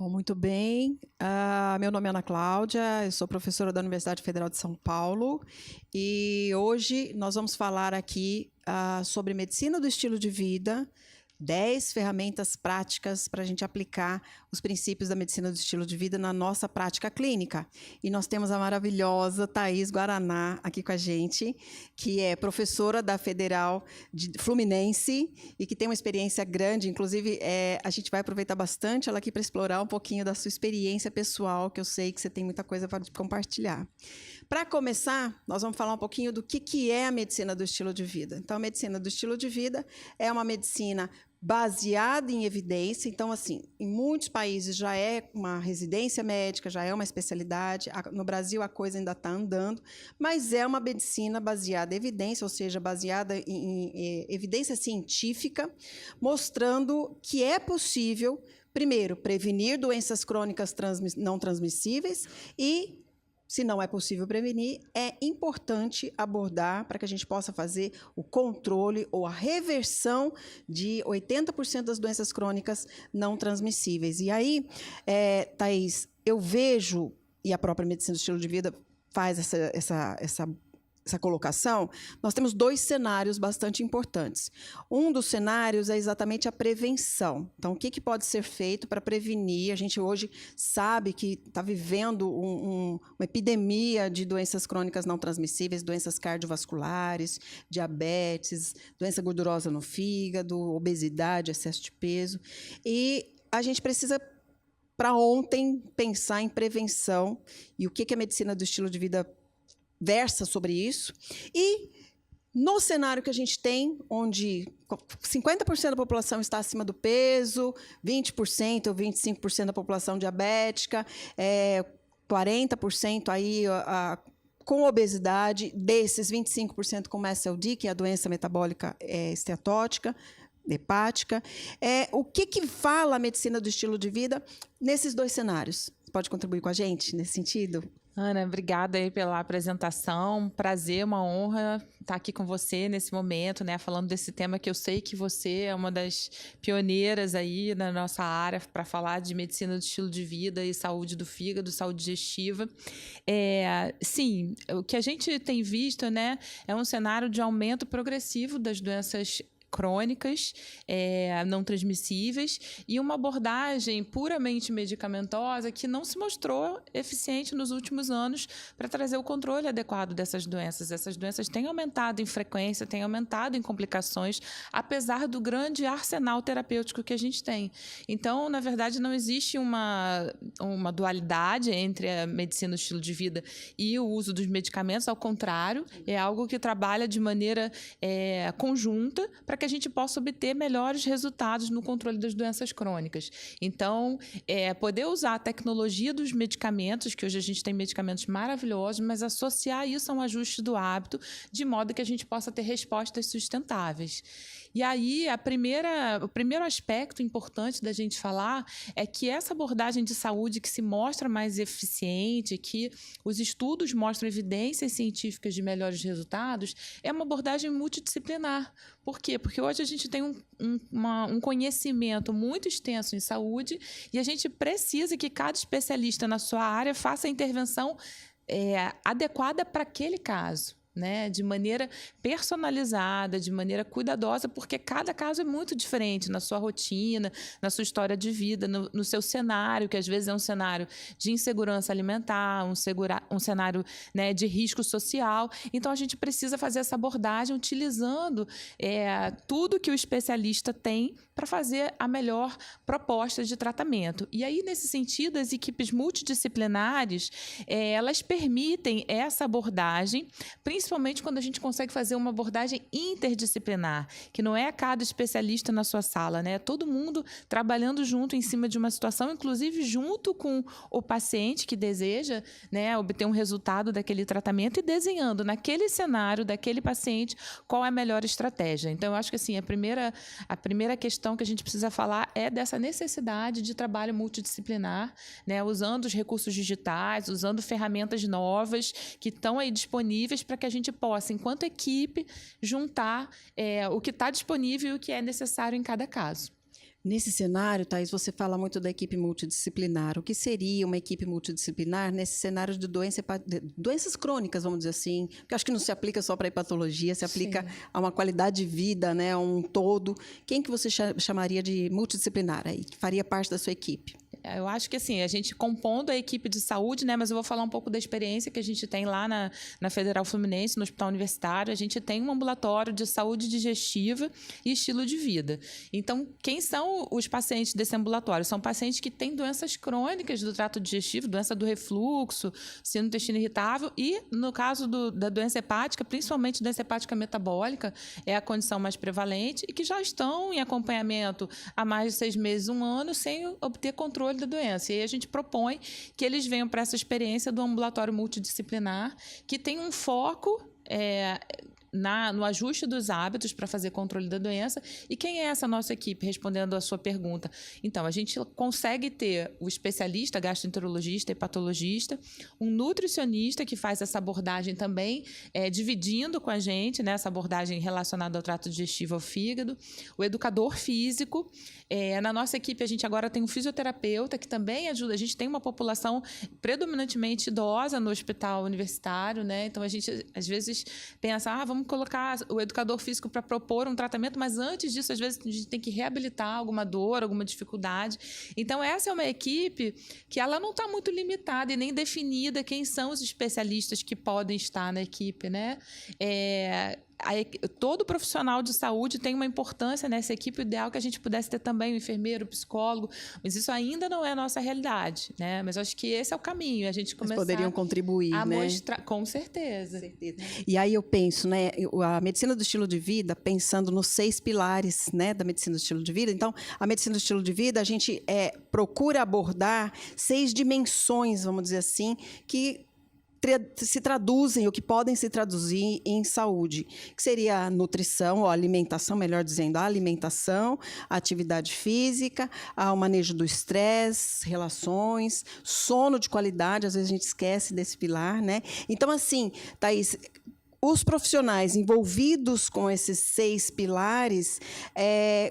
Bom, muito bem. Meu nome é Ana Cláudia, eu sou professora da Universidade Federal de São Paulo e hoje nós vamos falar aqui sobre medicina do estilo de vida, 10 ferramentas práticas para a gente aplicar os princípios da medicina do estilo de vida na nossa prática clínica. E nós temos a maravilhosa Thaís Guaraná aqui com a gente, que é professora da Federal Fluminense e que tem uma experiência grande. Inclusive, a gente vai aproveitar bastante ela aqui para explorar um pouquinho da sua experiência pessoal, que eu sei que você tem muita coisa para compartilhar. Para começar, nós vamos falar um pouquinho do que é a medicina do estilo de vida. Então, a medicina do estilo de vida é uma medicina baseada em evidência. Então, assim, em muitos países já é uma residência médica, já é uma especialidade. No Brasil, a coisa ainda está andando, mas é uma medicina baseada em evidência, ou seja, baseada em evidência científica, mostrando que é possível, primeiro, prevenir doenças crônicas não transmissíveis e, se não é possível prevenir, é importante abordar para que a gente possa fazer o controle ou a reversão de 80% das doenças crônicas não transmissíveis. E aí, Thaís, eu vejo, e a própria medicina do estilo de vida faz essa colocação, nós temos dois cenários bastante importantes. Um dos cenários é exatamente a prevenção. Então, o que pode ser feito para prevenir? A gente hoje sabe que está vivendo uma epidemia de doenças crônicas não transmissíveis, doenças cardiovasculares, diabetes, doença gordurosa no fígado, obesidade, excesso de peso. E a gente precisa, para ontem, pensar em prevenção e o que a medicina do estilo de vida versa sobre isso. E no cenário que a gente tem, onde 50% da população está acima do peso, 20% ou 25% da população diabética, 40% aí com obesidade, desses 25% com MASLD, que é a doença metabólica esteatótica, hepática. O que fala a medicina do estilo de vida nesses dois cenários? Você pode contribuir com a gente nesse sentido? Ana, obrigada aí pela apresentação, prazer, uma honra estar aqui com você nesse momento, né, falando desse tema que eu sei que você é uma das pioneiras aí na nossa área para falar de medicina do estilo de vida e saúde do fígado, saúde digestiva. Sim, o que a gente tem visto, né, é um cenário de aumento progressivo das doenças crônicas, não transmissíveis, e uma abordagem puramente medicamentosa que não se mostrou eficiente nos últimos anos para trazer o controle adequado dessas doenças. Essas doenças têm aumentado em frequência, têm aumentado em complicações, apesar do grande arsenal terapêutico que a gente tem. Então, na verdade, não existe uma dualidade entre a medicina do estilo de vida e o uso dos medicamentos, ao contrário, é algo que trabalha de maneira conjunta para que a gente possa obter melhores resultados no controle das doenças crônicas. Então, poder usar a tecnologia dos medicamentos, que hoje a gente tem medicamentos maravilhosos, mas associar isso a um ajuste do hábito, de modo que a gente possa ter respostas sustentáveis. E aí, o primeiro aspecto importante da gente falar é que essa abordagem de saúde que se mostra mais eficiente, que os estudos mostram evidências científicas de melhores resultados, é uma abordagem multidisciplinar. Por quê? Porque hoje a gente tem um conhecimento muito extenso em saúde e a gente precisa que cada especialista na sua área faça a intervenção adequada para aquele caso, né? De maneira personalizada, de maneira cuidadosa, porque cada caso é muito diferente na sua rotina, na sua história de vida, no seu cenário, que às vezes é um cenário de insegurança alimentar, um cenário, né, de risco social. Então, a gente precisa fazer essa abordagem utilizando tudo que o especialista tem para fazer a melhor proposta de tratamento. E aí, nesse sentido, as equipes multidisciplinares, elas permitem essa abordagem, principalmente quando a gente consegue fazer uma abordagem interdisciplinar, que não é cada especialista na sua sala, né? É todo mundo trabalhando junto em cima de uma situação, inclusive junto com o paciente que deseja, né, obter um resultado daquele tratamento e desenhando naquele cenário daquele paciente qual é a melhor estratégia. Então, eu acho que assim, a primeira questão que a gente precisa falar é dessa necessidade de trabalho multidisciplinar, né, usando os recursos digitais, usando ferramentas novas que estão aí disponíveis para que a gente possa, enquanto equipe, juntar o que está disponível e o que é necessário em cada caso. Nesse cenário, Thaís, você fala muito da equipe multidisciplinar. O que seria uma equipe multidisciplinar nesse cenário de doenças crônicas, vamos dizer assim? Porque acho que não se aplica só para a hepatologia, se aplica a uma qualidade de vida, né, a um todo. Quem que você chamaria de multidisciplinar aí, que faria parte da sua equipe? Eu acho que assim, a gente compondo a equipe de saúde, né? Mas eu vou falar um pouco da experiência que a gente tem lá na Federal Fluminense, no Hospital Universitário. A gente tem um ambulatório de saúde digestiva e estilo de vida. Então, quem são os pacientes desse ambulatório? São pacientes que têm doenças crônicas do trato digestivo, doença do refluxo, síndrome do intestino irritável e, no caso da doença hepática, principalmente doença hepática metabólica, é a condição mais prevalente e que já estão em acompanhamento há mais de 6 meses, 1 ano, sem obter controle da doença. E aí a gente propõe que eles venham para essa experiência do ambulatório multidisciplinar, que tem um foco no ajuste dos hábitos para fazer controle da doença. E quem é essa nossa equipe? Respondendo à sua pergunta. Então, a gente consegue ter o especialista, gastroenterologista, hepatologista, um nutricionista que faz essa abordagem também, dividindo com a gente, né, essa abordagem relacionada ao trato digestivo, ao fígado, o educador físico. Na nossa equipe, a gente agora tem um fisioterapeuta que também ajuda. A gente tem uma população predominantemente idosa no hospital universitário, né? Então, a gente, às vezes, pensa, vamos colocar o educador físico para propor um tratamento, mas antes disso, às vezes, a gente tem que reabilitar alguma dor, alguma dificuldade. Então, essa é uma equipe que ela não está muito limitada e nem definida quem são os especialistas que podem estar na equipe, né? Todo profissional de saúde tem uma importância nessa equipe. O ideal é que a gente pudesse ter também o enfermeiro, o psicólogo, mas isso ainda não é a nossa realidade, né? Mas acho que esse é o caminho, a gente começar. Eles poderiam contribuir, a né? mostrar, com certeza. E aí eu penso, né, a medicina do estilo de vida, pensando nos 6 pilares, né, da medicina do estilo de vida. Então, a medicina do estilo de vida, a gente procura abordar 6 dimensões, vamos dizer assim, que se traduzem, ou que podem se traduzir em saúde, que seria a nutrição, ou a alimentação, melhor dizendo, a alimentação, a atividade física, o manejo do estresse, relações, sono de qualidade, às vezes a gente esquece desse pilar, né? Então, assim, Thaís, os profissionais envolvidos com esses 6 pilares,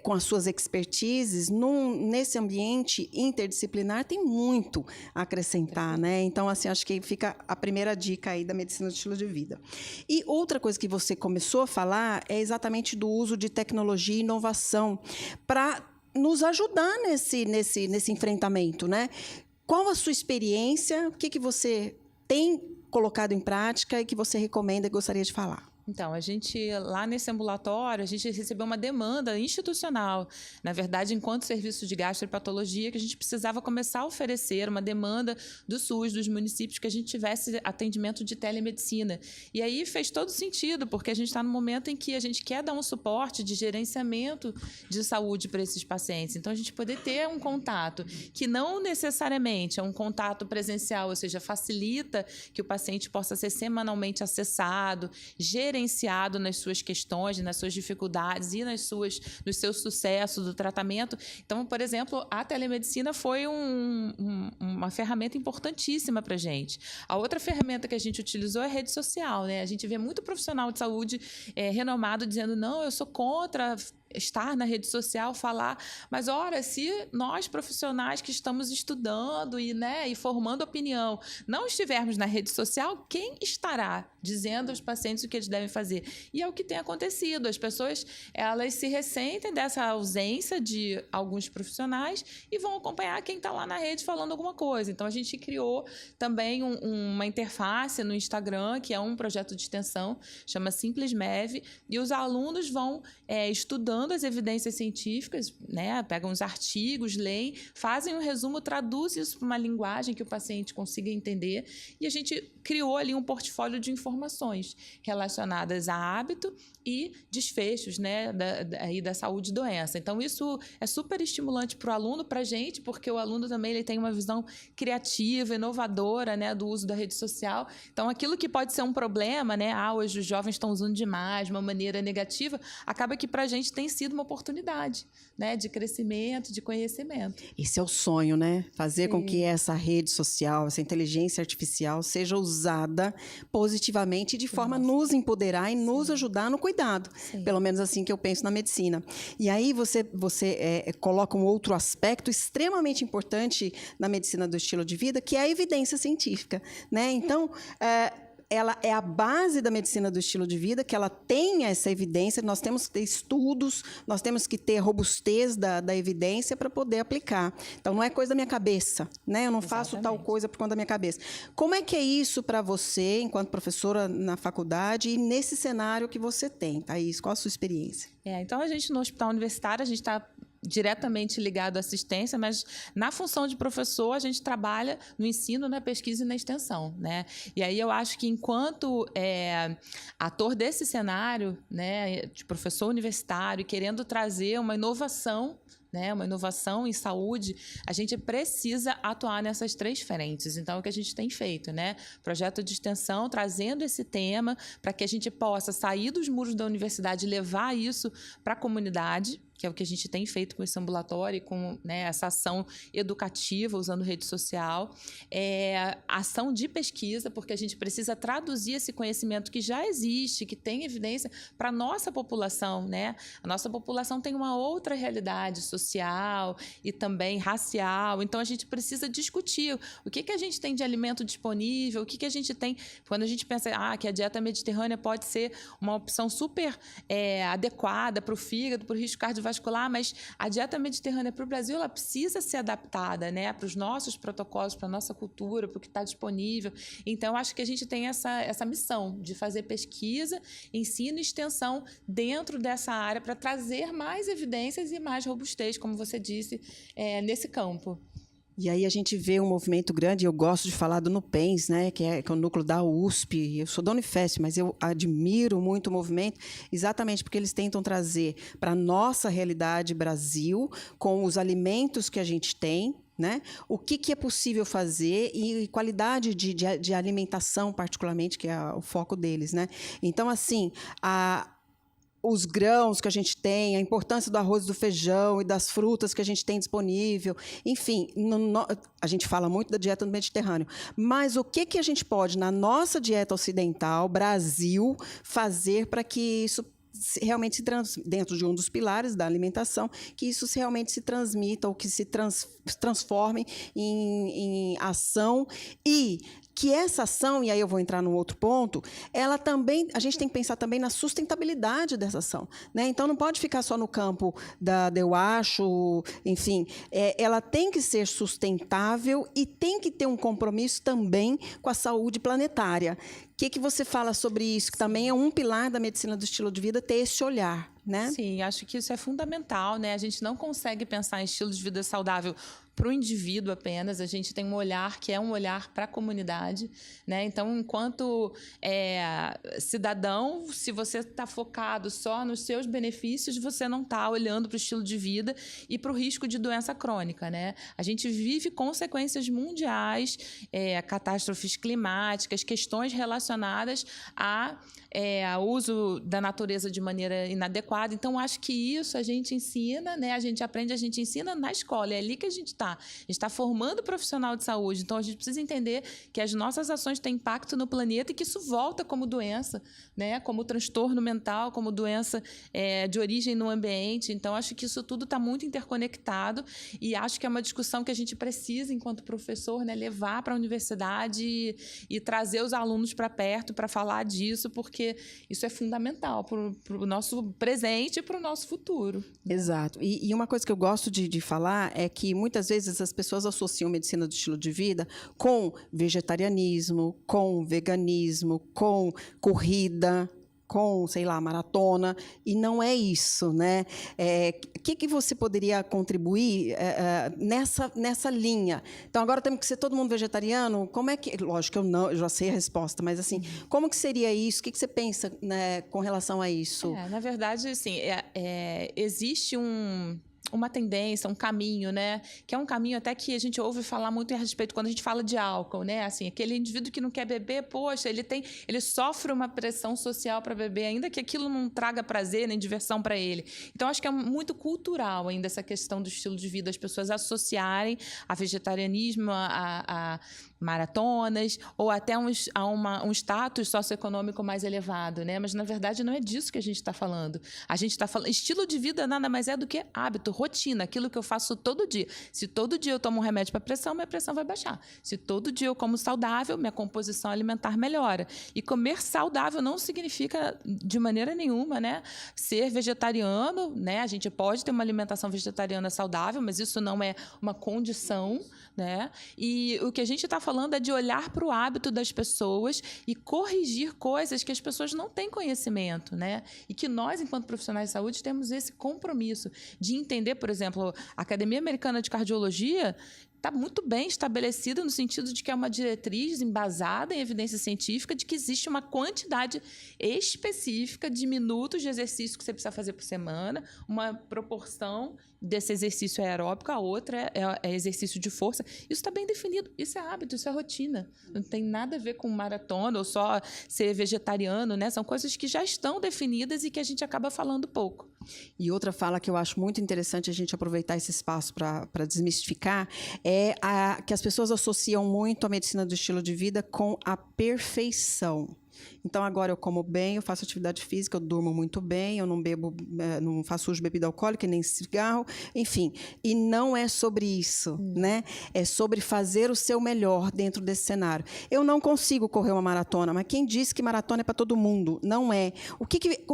com as suas expertises, nesse ambiente interdisciplinar, tem muito a acrescentar, né? Então, assim, acho que fica a primeira dica aí da medicina do estilo de vida. E outra coisa que você começou a falar é exatamente do uso de tecnologia e inovação para nos ajudar nesse enfrentamento, né? Qual a sua experiência? O que você tem colocado em prática e que você recomenda e gostaria de falar? Então, a gente, lá nesse ambulatório, a gente recebeu uma demanda institucional, na verdade, enquanto serviço de gastroenterologia, que a gente precisava começar a oferecer uma demanda do SUS, dos municípios, que a gente tivesse atendimento de telemedicina. E aí fez todo sentido, porque a gente está no momento em que a gente quer dar um suporte de gerenciamento de saúde para esses pacientes. Então, a gente poder ter um contato que não necessariamente é um contato presencial, ou seja, facilita que o paciente possa ser semanalmente acessado, gerenciado nas suas questões, nas suas dificuldades e nos seus sucessos do tratamento. Então, por exemplo, a telemedicina foi uma ferramenta importantíssima para a gente. A outra ferramenta que a gente utilizou é a rede social, né? A gente vê muito profissional de saúde renomado dizendo, não, eu sou contra estar na rede social, falar, mas ora, se nós profissionais que estamos estudando e formando opinião não estivermos na rede social, quem estará dizendo aos pacientes o que eles devem fazer? E é o que tem acontecido, as pessoas elas se ressentem dessa ausência de alguns profissionais e vão acompanhar quem está lá na rede falando alguma coisa. Então a gente criou também uma interface no Instagram, que é um projeto de extensão, chama Simples MEV, e os alunos vão estudando as evidências científicas, né? Pegam os artigos, leem, fazem um resumo, traduzem isso para uma linguagem que o paciente consiga entender, e a gente criou ali um portfólio de informações relacionadas a hábito e desfechos, né, da saúde e doença. Então, isso é super estimulante para o aluno, para a gente, porque o aluno também ele tem uma visão criativa, inovadora, né, do uso da rede social. Então, aquilo que pode ser um problema, né, hoje os jovens estão usando demais, de uma maneira negativa, acaba que para a gente tem tem sido uma oportunidade, né, de crescimento, de conhecimento. Esse é o sonho, né? Fazer com que essa rede social, essa inteligência artificial seja usada positivamente de forma a nos empoderar e nos ajudar no cuidado. Pelo menos assim que eu penso na medicina. E aí você coloca um outro aspecto extremamente importante na medicina do estilo de vida, que é a evidência científica, né? Então, ela é a base da medicina do estilo de vida, que ela tenha essa evidência, nós temos que ter estudos, nós temos que ter robustez da evidência para poder aplicar. Então, não é coisa da minha cabeça, né? Eu não faço tal coisa por conta da minha cabeça. Como é que é isso para você, enquanto professora na faculdade, e nesse cenário que você tem, Thaís? Qual a sua experiência? Então, a gente no hospital universitário, a gente está diretamente ligado à assistência, mas na função de professor a gente trabalha no ensino, na pesquisa e na extensão, né? E aí eu acho que enquanto ator desse cenário, né, de professor universitário, querendo trazer uma inovação, né, uma inovação em saúde, a gente precisa atuar nessas 3 frentes. Então, é o que a gente tem feito, né? Projeto de extensão, trazendo esse tema para que a gente possa sair dos muros da universidade e levar isso para a comunidade, que é o que a gente tem feito com esse ambulatório, com, né, essa ação educativa, usando rede social. Ação de pesquisa, porque a gente precisa traduzir esse conhecimento que já existe, que tem evidência, para a nossa população, né? A nossa população tem uma outra realidade social e também racial, então a gente precisa discutir o que a gente tem de alimento disponível, o que a gente tem... Quando a gente pensa que a dieta mediterrânea pode ser uma opção super adequada para o fígado, para o risco cardiovascular, mas a dieta mediterrânea para o Brasil, ela precisa ser adaptada, né, para os nossos protocolos, para a nossa cultura, para o que está disponível. Então, acho que a gente tem essa missão de fazer pesquisa, ensino e extensão dentro dessa área para trazer mais evidências e mais robustez, como você disse, nesse campo. E aí a gente vê um movimento grande, eu gosto de falar do NUPENS, né, que é o núcleo da USP, eu sou da Unifesp, mas eu admiro muito o movimento, exatamente porque eles tentam trazer para a nossa realidade Brasil, com os alimentos que a gente tem, né? O que é possível fazer e qualidade de alimentação, particularmente, que é o foco deles, né? Então, assim, os grãos que a gente tem, a importância do arroz e do feijão e das frutas que a gente tem disponível. Enfim, a gente fala muito da dieta do Mediterrâneo. Mas o que a gente pode, na nossa dieta ocidental, Brasil, fazer para que isso realmente dentro de um dos pilares da alimentação, que isso realmente se transmita ou que se transforme em ação e que essa ação, e aí eu vou entrar num outro ponto, ela também, a gente tem que pensar também na sustentabilidade dessa ação, né? Então, não pode ficar só no campo eu acho, enfim, ela tem que ser sustentável e tem que ter um compromisso também com a saúde planetária. O que você fala sobre isso? Que também é um pilar da medicina do estilo de vida, ter esse olhar, né? Sim, acho que isso é fundamental, né? A gente não consegue pensar em estilo de vida saudável para o indivíduo apenas, a gente tem um olhar que é um olhar para a comunidade, né? Então, enquanto cidadão, se você está focado só nos seus benefícios, você não está olhando para o estilo de vida e para o risco de doença crônica, né? A gente vive consequências mundiais, catástrofes climáticas, questões relacionadas ao uso da natureza de maneira inadequada. Então, acho que isso a gente ensina, né? A gente aprende, a gente ensina na escola, é ali que a gente está. A gente está formando profissional de saúde, então a gente precisa entender que as nossas ações têm impacto no planeta e que isso volta como doença, né? Como transtorno mental, como doença de origem no ambiente. Então, acho que isso tudo está muito interconectado e acho que é uma discussão que a gente precisa, enquanto professor, né, levar para a universidade e trazer os alunos para perto para falar disso, porque isso é fundamental para o nosso presente e para o nosso futuro. Exato. E uma coisa que eu gosto de falar é que, muitas vezes, as pessoas associam medicina do estilo de vida com vegetarianismo, com veganismo, com corrida, com, sei lá, maratona, e não é isso, né? O que você poderia contribuir nessa linha? Então, agora temos que ser todo mundo vegetariano? Como é que... Lógico que eu já sei a resposta, mas, assim, como que seria isso? O que você pensa, né, com relação a isso? Na verdade, assim, existe uma tendência, um caminho, né? Que é um caminho até que a gente ouve falar muito a respeito quando a gente fala de álcool, né? Assim, aquele indivíduo que não quer beber, poxa, ele sofre uma pressão social para beber, ainda que aquilo não traga prazer nem diversão para ele. Então, acho que é muito cultural ainda essa questão do estilo de vida, as pessoas associarem a vegetarianismo a maratonas ou até um status socioeconômico mais elevado, né? Mas, na verdade, não é disso que a gente está falando. A gente está falando... Estilo de vida nada mais é do que hábito, rotina, aquilo que eu faço todo dia. Se todo dia eu tomo um remédio para pressão, minha pressão vai baixar. Se todo dia eu como saudável, minha composição alimentar melhora. E comer saudável não significa, de maneira nenhuma, né, ser vegetariano, né? A gente pode ter uma alimentação vegetariana saudável, mas isso não é uma condição, né? E o que a gente está falando é de olhar para o hábito das pessoas e corrigir coisas que as pessoas não têm conhecimento, né? E que nós, enquanto profissionais de saúde, temos esse compromisso de entender, por exemplo, a Academia Americana de Cardiologia está muito bem estabelecida no sentido de que é uma diretriz embasada em evidência científica de que existe uma quantidade específica de minutos de exercício que você precisa fazer por semana, uma proporção desse exercício aeróbico, a outra é exercício de força. Isso está bem definido, isso é hábito, isso é rotina. Não tem nada a ver com maratona ou só ser vegetariano, né? São coisas que já estão definidas e que a gente acaba falando pouco. E outra fala que eu acho muito interessante a gente aproveitar esse espaço para desmistificar é que as pessoas associam muito a medicina do estilo de vida com a perfeição. Então, agora eu como bem, eu faço atividade física, eu durmo muito bem, eu não bebo, não faço uso de bebida alcoólica, nem cigarro, enfim. E não é sobre isso, né? É sobre fazer o seu melhor dentro desse cenário. Eu não consigo correr uma maratona, mas quem disse que maratona é para todo mundo? Não é. O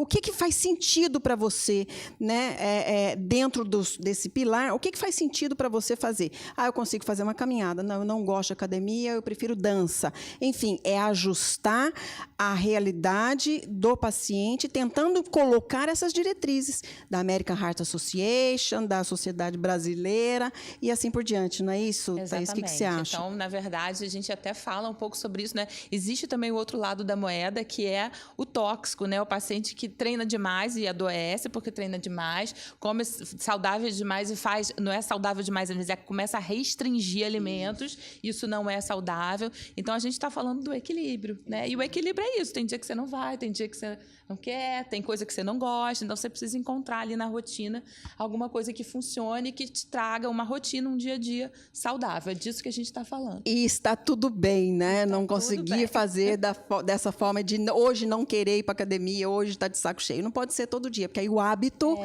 que faz sentido para você, né? Dentro desse pilar, o que faz sentido para você fazer? Ah, eu consigo fazer uma caminhada. Não, eu não gosto de academia, eu prefiro dança. Enfim, é ajustar a realidade do paciente, tentando colocar essas diretrizes da American Heart Association, da Sociedade Brasileira e assim por diante, não é isso? Exatamente. Thaís, o que você acha? Então, na verdade, a gente até fala um pouco sobre isso, né? Existe também o outro lado da moeda, que é o tóxico, né? O paciente que treina demais e adoece porque treina demais, come saudável demais e não é saudável demais, às vezes começa a restringir alimentos, isso não é saudável. Então, a gente está falando do equilíbrio, né? E o equilíbrio é isso, tem dia que você não vai, tem dia que você não quer, tem coisa que você não gosta, então você precisa encontrar ali na rotina alguma coisa que funcione e que te traga uma rotina, um dia a dia saudável. É disso que a gente está falando. E está tudo bem, né? Não conseguir fazer dessa forma de hoje não querer ir para academia, hoje está de saco cheio. Não pode ser todo dia, porque aí o hábito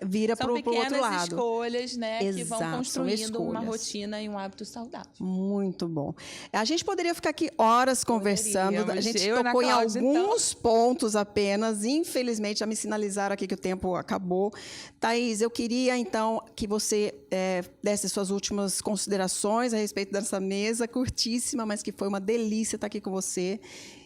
vira para o outro lado. São pequenas escolhas, né, que vão construindo uma rotina e um hábito saudável. Muito bom. A gente poderia ficar aqui horas conversando. A gente tocou em alguns pontos apenas. Infelizmente, já me sinalizaram aqui que o tempo acabou. Thaís, eu queria, então, que você desse suas últimas considerações a respeito dessa mesa curtíssima, mas que foi uma delícia estar aqui com você.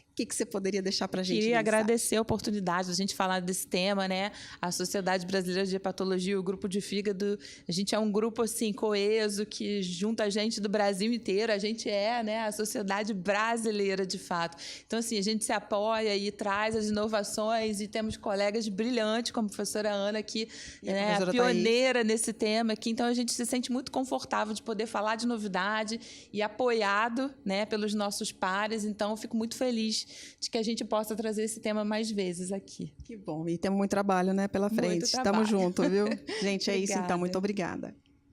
O que você poderia deixar para a gente? Queria agradecer a oportunidade de a gente falar desse tema, né? A Sociedade Brasileira de Hepatologia, o Grupo de Fígado, a gente é um grupo assim coeso que junta a gente do Brasil inteiro. A gente é, né, a sociedade brasileira de fato. Então assim, a gente se apoia e traz as inovações e temos colegas brilhantes como a professora Ana aqui, né, a pioneira nesse tema aqui. Então a gente se sente muito confortável de poder falar de novidade e apoiado, né, pelos nossos pares. Então eu fico muito feliz de que a gente possa trazer esse tema mais vezes aqui. Que bom. E temos muito trabalho, né, pela frente. Estamos juntos, viu? Gente, é isso então. Muito obrigada.